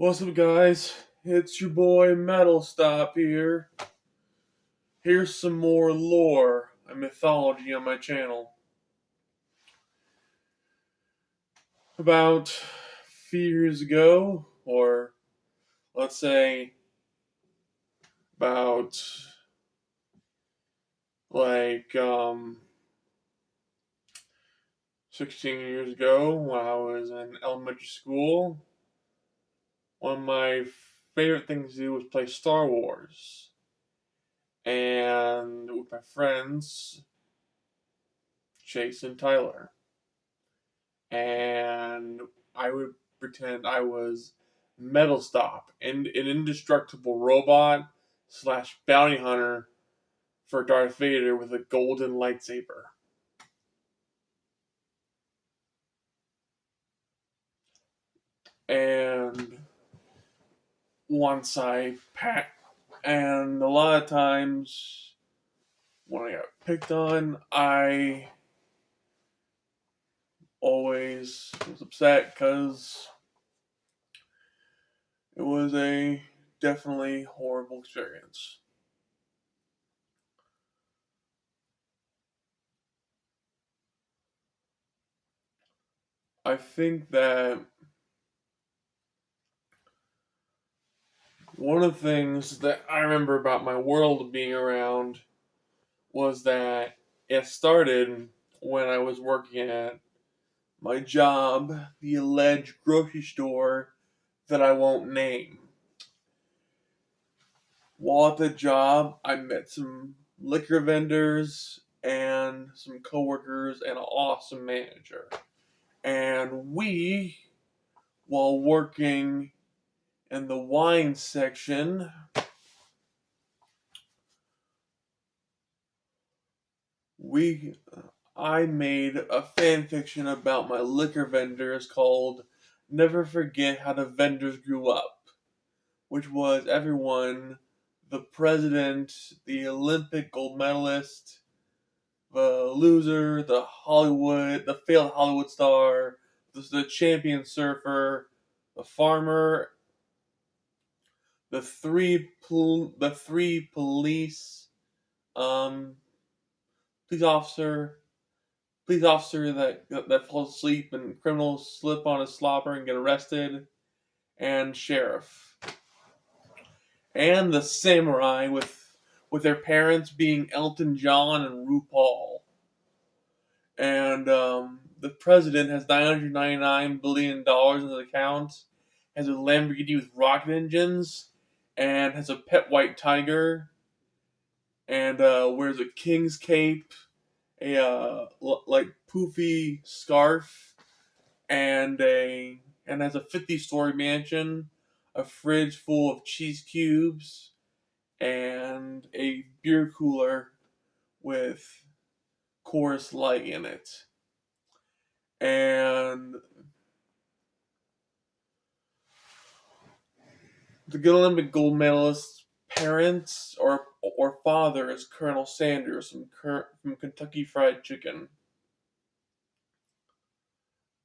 What's up, guys? It's your boy Metal Stop here. Here's some more lore and mythology on my channel. About a few years ago, or let's say about like 16 years ago, when I was in elementary school, one of my favorite things to do was play Star Wars. And with my friends, Chase and Tyler. And I would pretend I was Metal Stop, and an indestructible robot slash bounty hunter for Darth Vader with a golden lightsaber. And once I packed, and a lot of times when I got picked on, I always was upset because it was a definitely horrible experience. I think that one of the things that I remember about my world being around was that it started when I was working at my job, the alleged grocery store that I won't name. While at the job, I met some liquor vendors and some coworkers and an awesome manager. And while working in the wine section, we I made a fan fiction about my liquor vendors called Never Forget How the Vendors Grew Up, which was everyone, the president, the Olympic gold medalist, the loser, the failed Hollywood star, the champion surfer, the farmer, the three um police officer that falls asleep and criminals slip on his slobber and get arrested, and sheriff, and the samurai with their parents being Elton John and RuPaul, and the president has $999 billion in his account, has a Lamborghini with rocket engines, and has a pet white tiger, and wears a king's cape, a like poofy scarf, and has a 50-story mansion, a fridge full of cheese cubes, and a beer cooler with Chorus Light in it. And the good Olympic gold medalist's parents or father is Colonel Sanders from Kentucky Fried Chicken,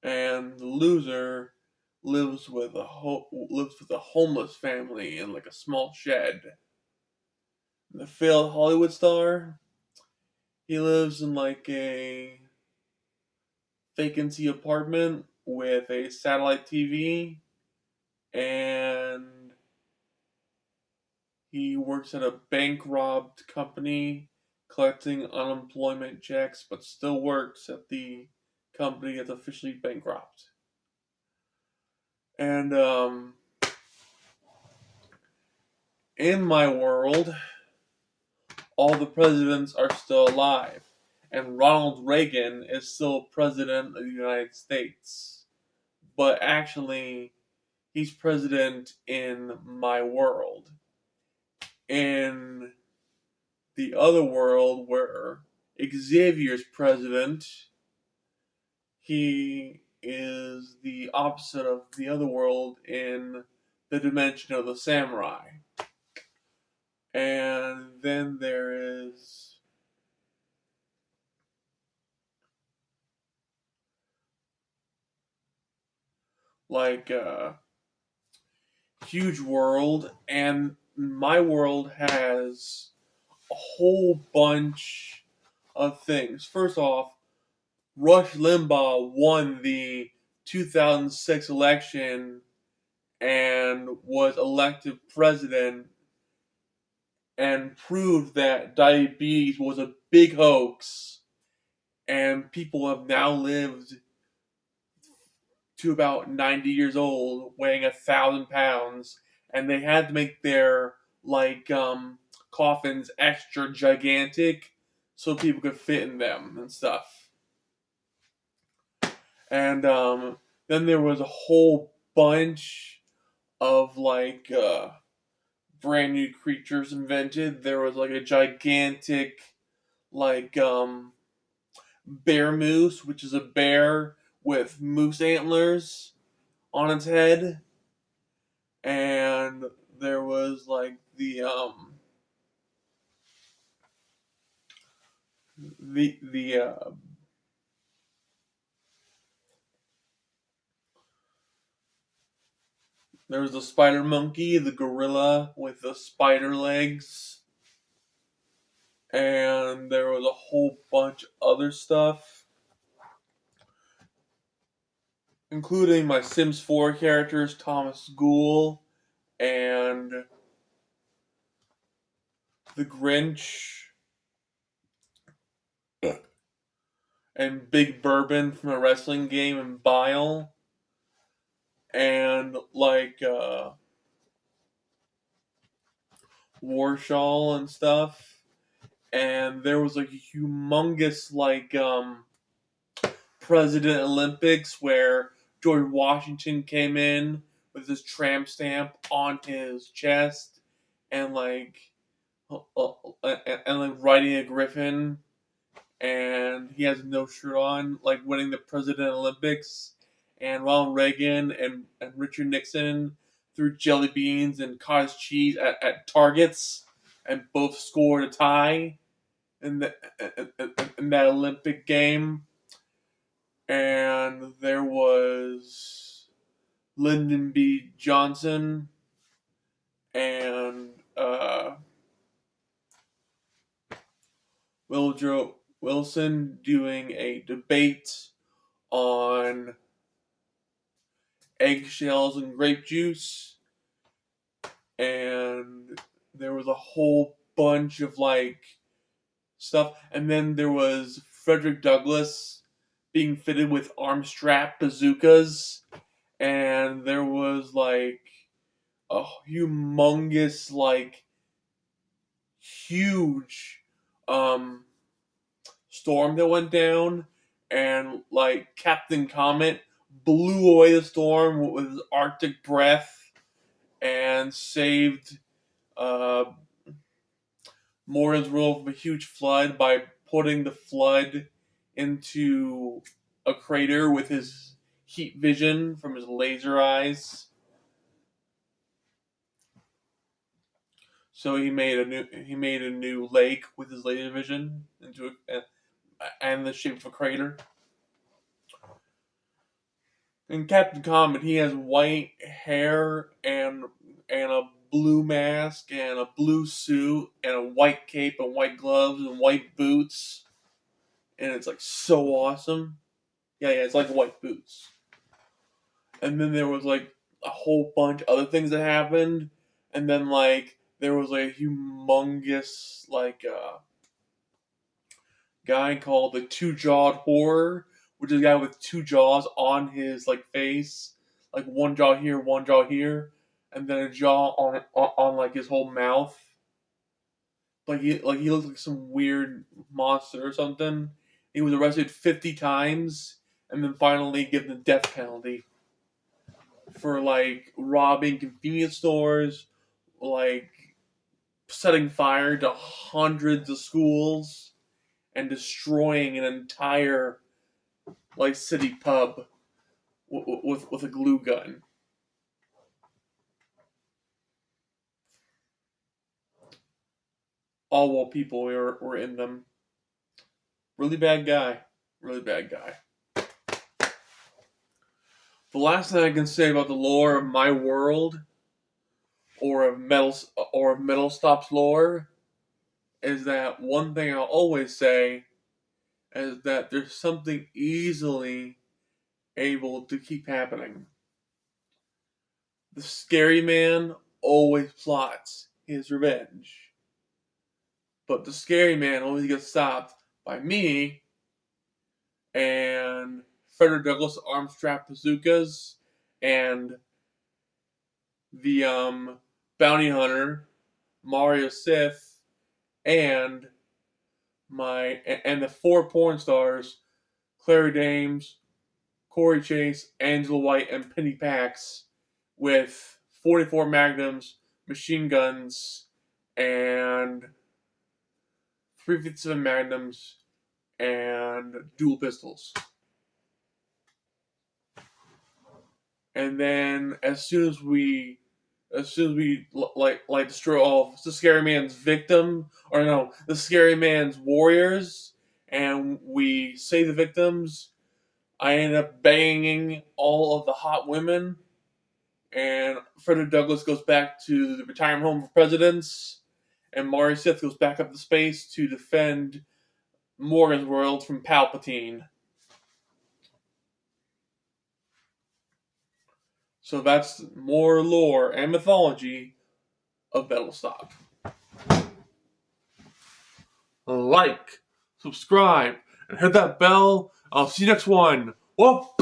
and the loser lives with a homeless family in like a small shed. The failed Hollywood star, he lives in like a vacancy apartment with a satellite TV, and he works at a bank robbed company collecting unemployment checks, but still works at the company that's officially bankrupt. And in my world, all the presidents are still alive, and Ronald Reagan is still president of the United States. But actually, he's president in my world. In the other world where Xavier's president, he is the opposite of the other world in the dimension of the samurai. And then there is like huge world, and my world has a whole bunch of things. First off, Rush Limbaugh won the 2006 election and was elected president and proved that diabetes was a big hoax, and people have now lived to about 90 years old, weighing 1,000 pounds, and they had to make their coffins extra gigantic so people could fit in them and stuff. And then there was a whole bunch of brand new creatures invented. There was like a gigantic like bear moose, which is a bear with moose antlers on its head, and there was like the there was the spider monkey, the gorilla with the spider legs, and there was a whole bunch of other stuff, including my Sims 4 characters, Thomas Ghoul and the Grinch and Big Bourbon from a wrestling game and Bile and Warshaw and stuff. And there was like a humongous President Olympics where George Washington came in with his tramp stamp on his chest and riding a griffin, and he has no shirt on, like winning the President Olympics. And Ronald Reagan and Richard Nixon threw jelly beans and cottage cheese at targets, and both scored a tie in in that Olympic game. And there was Lyndon B. Johnson and Woodrow Wilson doing a debate on eggshells and grape juice, and there was a whole bunch of stuff, and then there was Frederick Douglass being fitted with arm strap bazookas, and there was a humongous huge storm that went down, and Captain Comet blew away the storm with his Arctic breath and saved uh, Morgan's world from a huge flood by putting the flood into a crater with his heat vision from his laser eyes. So he made a new lake with his laser vision and the shape of a crater. In Captain Comet, he has white hair and a blue mask and a blue suit and a white cape and white gloves and white boots, and it's so awesome. Yeah, it's like white boots. And then there was a whole bunch of other things that happened, and then there was a humongous guy called the Two Jawed Horror, which is a guy with two jaws on his face, one jaw here, one jaw here, and then a jaw on his whole mouth. He looks like some weird monster or something. He was arrested 50 times and then finally given the death penalty for robbing convenience stores, like setting fire to hundreds of schools, and destroying an entire city pub with a glue gun. All while people were in them. Really bad guy. Really bad guy. The last thing I can say about the lore of my world of Metal Staup's lore is that one thing I'll always say is that there's something easily able to keep happening. The scary man always plots his revenge, but the scary man always gets stopped by me and Frederick Douglass arm strap bazookas and the bounty hunter Mario Sith and the four porn stars Clary Dames, Corey Chase, Angela White, and Penny Pax with 44 magnums, machine guns, and 357 magnums and dual pistols. And then as soon as we destroy all the scary man's the scary man's warriors, and we save the victims, I end up banging all of the hot women, and Frederick Douglass goes back to the retirement home for presidents, and Mario Sith goes back up to space to defend Morgan's world from Palpatine. So that's more lore and mythology of Staup. Like, subscribe, and hit that bell. I'll see you next one. Whoop!